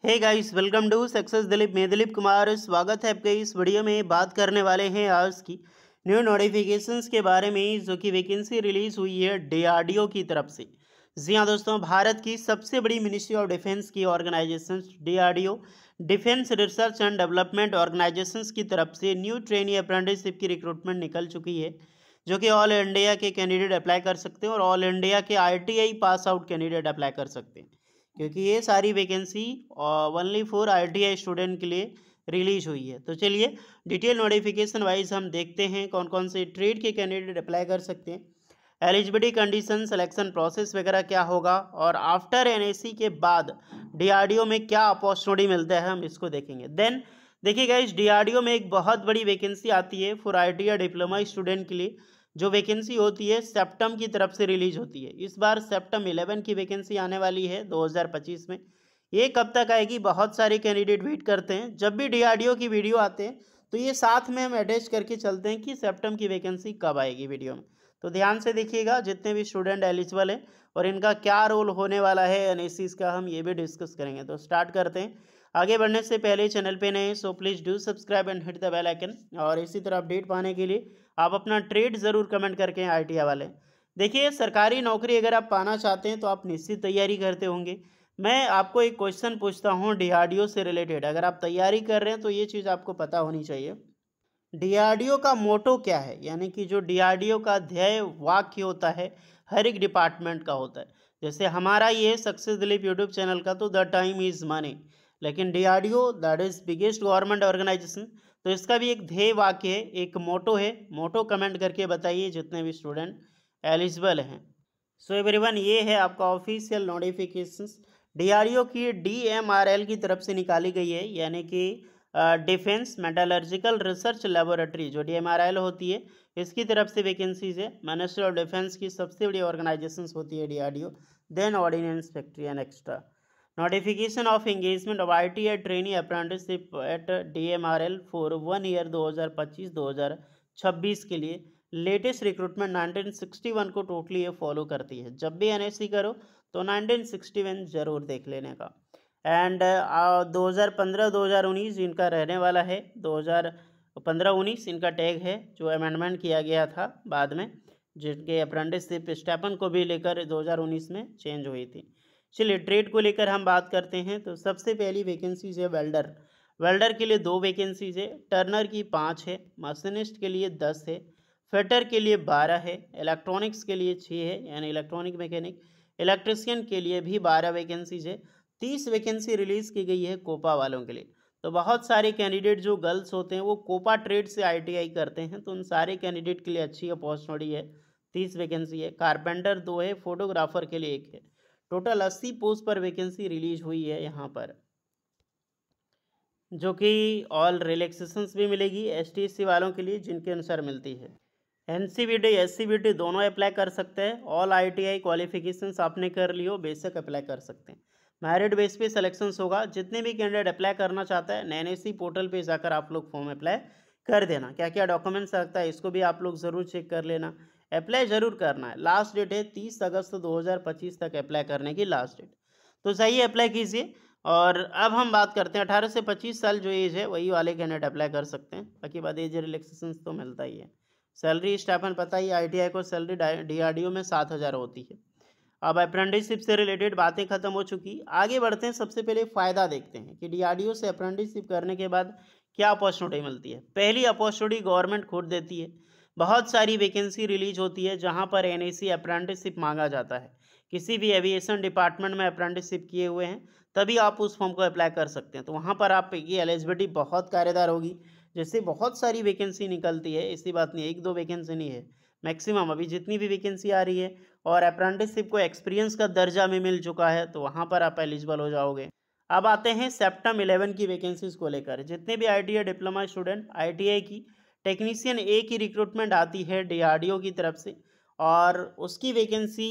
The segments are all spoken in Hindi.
Hey guys, welcome to success Dilip. मैं दिलीप कुमार, स्वागत है आपके इस वीडियो में। बात करने वाले हैं आज की न्यू नोटिफिकेशंस के बारे में, जो कि वैकेंसी रिलीज हुई है डीआरडीओ की तरफ से। जी हाँ दोस्तों, भारत की सबसे बड़ी मिनिस्ट्री ऑफ डिफेंस की organisation DRDO, defence research and development organisations की तरफ से न्यू ट्रेनी अप्रेंटिसशिप की रिक्रूटमेंट निकल चुकी है, जो कि ऑल इंडिया के कैंडिडेट अप्लाई कर सकते हैं और ऑल इंडिया के ITI pass out candidate apply कर सकते हैं, क्योंकि ये सारी vacancy only for ITI student के लिए रिलीज हुई है। तो चलिए डिटेल नोटिफिकेशन वाइज हम देखते हैं कौन कौन से ट्रेड के कैंडिडेट अप्लाई कर सकते हैं, एलिजिबिलिटी कंडीशन, सिलेक्शन प्रोसेस वगैरह क्या होगा, और आफ्टर एनएससी के बाद डीआरडीओ में क्या अपॉर्चुनिटी मिलता है, हम इसको देखेंगे। देन देखिएगा, इस डीआरडीओ में एक बहुत बड़ी वैकेंसी आती है फॉर आईटीआई डिप्लोमा स्टूडेंट के लिए। जो वैकेंसी होती है सेप्टम की तरफ से रिलीज होती है। इस बार सेप्टम 11 की वैकेंसी आने वाली है 2025 में। ये कब तक आएगी, बहुत सारे कैंडिडेट वेट करते हैं। जब भी डीआरडीओ की वीडियो आते हैं तो ये साथ में हम अटैच करके चलते हैं कि सेप्टम की वैकेंसी कब आएगी वीडियो में। तो ध्यान से देखिएगा जितने भी स्टूडेंट एलिजिबल हैं और इनका क्या रोल होने वाला है एनएससी का, हम ये भी डिस्कस करेंगे। तो स्टार्ट करते हैं। आगे बढ़ने से पहले चैनल पे नए so please do subscribe and hit the bell icon, और इसी तरह अपडेट पाने के लिए आप अपना ट्रेड ज़रूर कमेंट करके आईटीआई वाले। देखिए, सरकारी नौकरी अगर आप पाना चाहते हैं तो आप निश्चित तैयारी करते होंगे। मैं आपको एक क्वेश्चन पूछता हूँ डीआरडीओ से रिलेटेड, अगर आप तैयारी कर रहे हैं तो ये चीज़ आपको पता होनी चाहिए। डीआरडीओ का मोटो क्या है, यानी कि जो डीआरडीओ का ध्येय वाक्य होता है हर एक डिपार्टमेंट का होता है। जैसे हमारा ये सक्सेस दिलीप यूट्यूब चैनल का तो द टाइम इज़ मनी, लेकिन DRDO that is biggest government organisation, तो इसका भी एक ध्येय वाक्य है, एक मोटो है। मोटो कमेंट करके बताइए जितने भी स्टूडेंट एलिजिबल हैं। सो एवरीवन, ये है आपका ऑफिशियल नोटिफिकेशंस डीआरडीओ की डीएमआरएल की तरफ से निकाली गई है, यानी कि डिफेंस मेटलर्जिकल रिसर्च लेबोरेटरी जो डीएमआरएल होती है, इसकी तरफ से वैकेंसीज है। मिनिस्ट्री ऑफ डिफेंस की सबसे बड़ी ऑर्गेनाइजेशंस होती है DRDO. Then ordnance factory and extra notification of engagement of ITI trainee apprenticeship at DMRL for 1 year 2025-2026 के लिए लेटेस्ट रिक्रूटमेंट 1961 को टोटली ये फॉलो करती है। जब भी एनएससी करो तो 1961 जरूर देख लेने का। एंड 2015-2019 इनका रहने वाला है, 2015-19 इनका टैग है, जो अमेंडमेंट किया गया था बाद में, जिनके अप्रेंटिसशिप स्टेपन को भी लेकर 2019 में चेंज हुई थी। चलिए ट्रेड को लेकर हम बात करते हैं। तो सबसे पहली वैकेंसीज है वेल्डर। वेल्डर के लिए 2 वैकेंसीज है, टर्नर की 5 है, मशीनिस्ट के लिए 10 है, फिटर के लिए 12 है, इलेक्ट्रॉनिक्स के लिए 6 है, यानी इलेक्ट्रॉनिक मैकेनिक, इलेक्ट्रिशियन के लिए भी 12 वैकेंसीज है। 30 वैकेंसी रिलीज़ की गई है कोपा वालों के लिए। तो बहुत सारे कैंडिडेट जो गर्ल्स होते हैं वो कोपा ट्रेड से आईटीआई करते हैं, तो उन सारे कैंडिडेट के लिए अच्छी अपॉर्चुनिटी है। 30 वैकेंसी है। कारपेंटर 2 है, फोटोग्राफर के लिए 1 है। टोटल 80 पोस्ट पर वैकेंसी रिलीज हुई है यहाँ पर, जो कि ऑल रिलैक्सेशंस भी मिलेगी एसटी/एससी वालों के लिए, जिनके अनुसार मिलती है। एनसीवीटी एससीवीटी दोनों अप्लाई कर सकते हैं। ऑल आईटीआई क्वालिफिकेशंस आपने कर लियो बेशक अप्लाई कर सकते हैं। मेरिट बेस पे सिलेक्शंस होगा। जितने भी कैंडिडेट अप्लाई करना चाहता है एनएससी पोर्टल पे जाकर आप लोग फॉर्म अप्लाई कर देना। क्या क्या डॉक्यूमेंट्स लगता है इसको भी आप लोग ज़रूर चेक कर लेना। अप्लाई ज़रूर करना है। लास्ट डेट है 30 अगस्त 2025 तक अप्लाई करने की लास्ट डेट। तो सही अप्लाई कीजिए। और अब हम बात करते हैं 18 से 25 साल जो एज है वही वाले कैंडिडेट अप्लाई कर सकते हैं। बाकी बाद एज रिलैक्सेशंस तो मिलता ही है। सैलरी स्टाइपेंड पता ही, आईटीआई को सैलरी डीआरडीओ में 7,000 होती है। अब अप्रेंटिसशिप से रिलेटेड बातें खत्म हो चुकी, आगे बढ़ते हैं। सबसे पहले फ़ायदा देखते हैं कि डीआरडीओ से अप्रेंटिसशिप करने के बाद क्या अपॉर्चुनिटी मिलती है। पहली अपॉर्चुनिटी गवर्नमेंट खुद देती है। बहुत सारी वैकेंसी रिलीज होती है जहां पर एनएसी अप्रेंटिसशिप मांगा जाता है। किसी भी एविएशन डिपार्टमेंट में अप्रेंटिसशिप किए हुए हैं तभी आप उस फॉर्म को अप्लाई कर सकते हैं। तो वहाँ पर आप ये एलिजिबिलिटी बहुत कार्यदार होगी। जैसे बहुत सारी वैकेंसी निकलती है, ऐसी बात नहीं है, 1-2 वैकेंसी नहीं है, मैक्सिमम अभी जितनी भी वैकेंसी आ रही है, और अप्रेंटिसशिप को एक्सपीरियंस का दर्जा में मिल चुका है तो वहाँ पर आप एलिजिबल हो जाओगे। अब आते हैं सेप्टम 11 की वैकेंसीज को लेकर। जितने भी आईटीआई डिप्लोमा स्टूडेंट, आईटीआई की टेक्नीशियन ए की रिक्रूटमेंट आती है डीआरडीओ की तरफ से, और उसकी वैकेंसी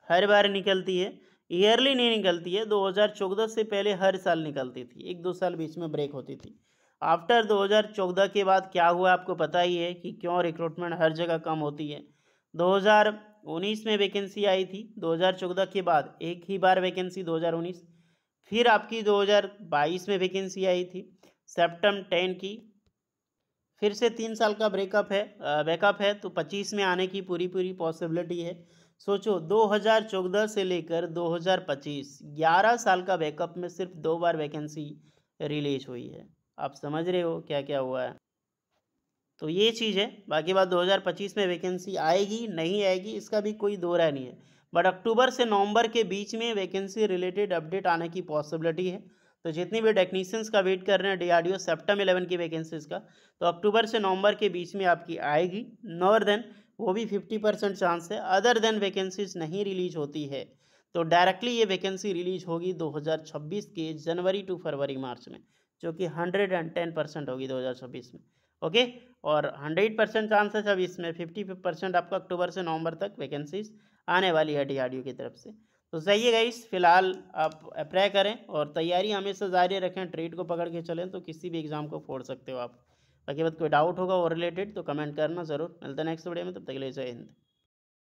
हर बार निकलती है, ईयरली नहीं निकलती है। 2014 से पहले हर साल निकलती थी, 1-2 साल बीच में ब्रेक होती थी। आफ्टर 2014 के बाद क्या हुआ आपको पता ही है कि क्यों रिक्रूटमेंट हर जगह कम होती है। 2019 में वैकेंसी आई थी, 2014 के बाद एक ही बार वैकेंसी 2019, फिर आपकी 2022 में वैकेंसी आई थी सेप्टेम्बर 10 की। फिर से 3 साल का बैकअप है तो 25 में आने की पूरी पूरी पॉसिबिलिटी है। सोचो 2014 से लेकर 2025 11 साल का बैकअप में सिर्फ 2 बार वैकेंसी रिलीज हुई है। आप समझ रहे हो क्या क्या हुआ है। तो ये चीज़ है। बाकी बात 2025 में वैकेंसी आएगी नहीं आएगी इसका भी कोई दो राय नहीं है, बट अक्टूबर से नवंबर के बीच में वैकेंसी रिलेटेड अपडेट आने की पॉसिबिलिटी है। तो जितनी भी टेक्नीशियंस का वेट कर रहे हैं डीआरडीओ सेप्टेम्बर 11 की वैकेंसीज का, तो अक्टूबर से नवंबर के बीच में आपकी आएगी। नॉर देन वो भी 50% चांस है, अदर देन वैकेंसीज नहीं रिलीज होती है तो डायरेक्टली ये वैकेंसी रिलीज होगी 2026 के जनवरी टू फरवरी मार्च में, जो कि 110% होगी 2026 में। ओके। और 100% चांसेस अब इसमें 50% आपका अक्टूबर से नवंबर तक वैकेंसीज आने वाली है डीआरडीओ की तरफ से। तो सही है गाइस, फिलहाल आप अप्लाई करें और तैयारी हमेशा जारी रखें, ट्रेड को पकड़ के चलें तो किसी भी एग्जाम को फोड़ सकते हो आप। बाकी बात कोई डाउट होगा और रिलेटेड तो कमेंट करना ज़रूर। मिलते हैं नेक्स्ट वीडियो में, तब तक के लिए जय हिंद।